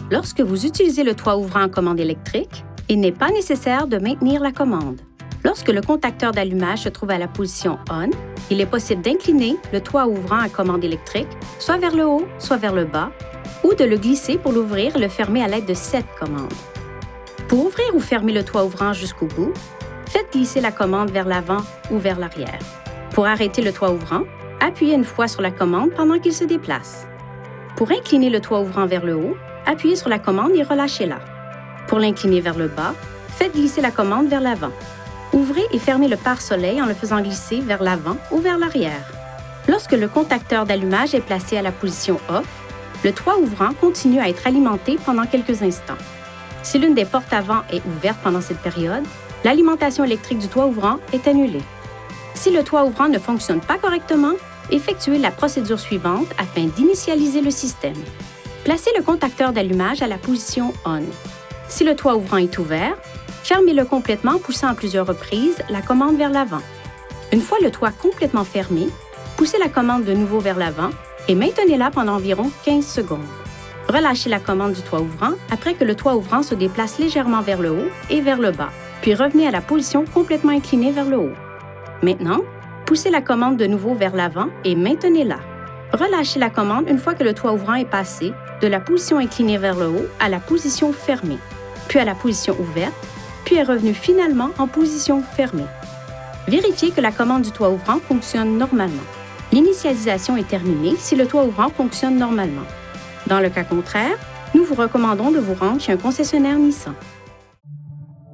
Lorsque vous utilisez le toit ouvrant en commande électrique, il n'est pas nécessaire de maintenir la commande. Lorsque le contacteur d'allumage se trouve à la position ON, il est possible d'incliner le toit ouvrant à commande électrique, soit vers le haut, soit vers le bas, ou de le glisser pour l'ouvrir et le fermer à l'aide de cette commande. Pour ouvrir ou fermer le toit ouvrant jusqu'au bout, faites glisser la commande vers l'avant ou vers l'arrière. Pour arrêter le toit ouvrant, appuyez une fois sur la commande pendant qu'il se déplace. Pour incliner le toit ouvrant vers le haut, appuyez sur la commande et relâchez-la. Pour l'incliner vers le bas, faites glisser la commande vers l'avant. Ouvrez et fermez le pare-soleil en le faisant glisser vers l'avant ou vers l'arrière. Lorsque le contacteur d'allumage est placé à la position off, le toit ouvrant continue à être alimenté pendant quelques instants. Si l'une des portes avant est ouverte pendant cette période, l'alimentation électrique du toit ouvrant est annulée. Si le toit ouvrant ne fonctionne pas correctement, effectuez la procédure suivante afin d'initialiser le système. Placez le contacteur d'allumage à la position ON. Si le toit ouvrant est ouvert, fermez-le complètement en poussant à plusieurs reprises la commande vers l'avant. Une fois le toit complètement fermé, poussez la commande de nouveau vers l'avant et maintenez-la pendant environ 15 secondes. Relâchez la commande du toit ouvrant après que le toit ouvrant se déplace légèrement vers le haut et vers le bas, puis revenez à la position complètement inclinée vers le haut. Maintenant, poussez la commande de nouveau vers l'avant et maintenez-la. Relâchez la commande une fois que le toit ouvrant est passé de la position inclinée vers le haut à la position fermée, puis à la position ouverte, puis est revenu finalement en position fermée. Vérifiez que la commande du toit ouvrant fonctionne normalement. L'initialisation est terminée si le toit ouvrant fonctionne normalement. Dans le cas contraire, nous vous recommandons de vous rendre chez un concessionnaire Nissan.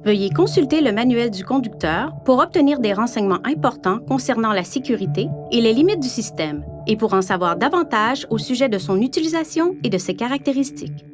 Veuillez consulter le manuel du conducteur pour obtenir des renseignements importants concernant la sécurité et les limites du système et pour en savoir davantage au sujet de son utilisation et de ses caractéristiques.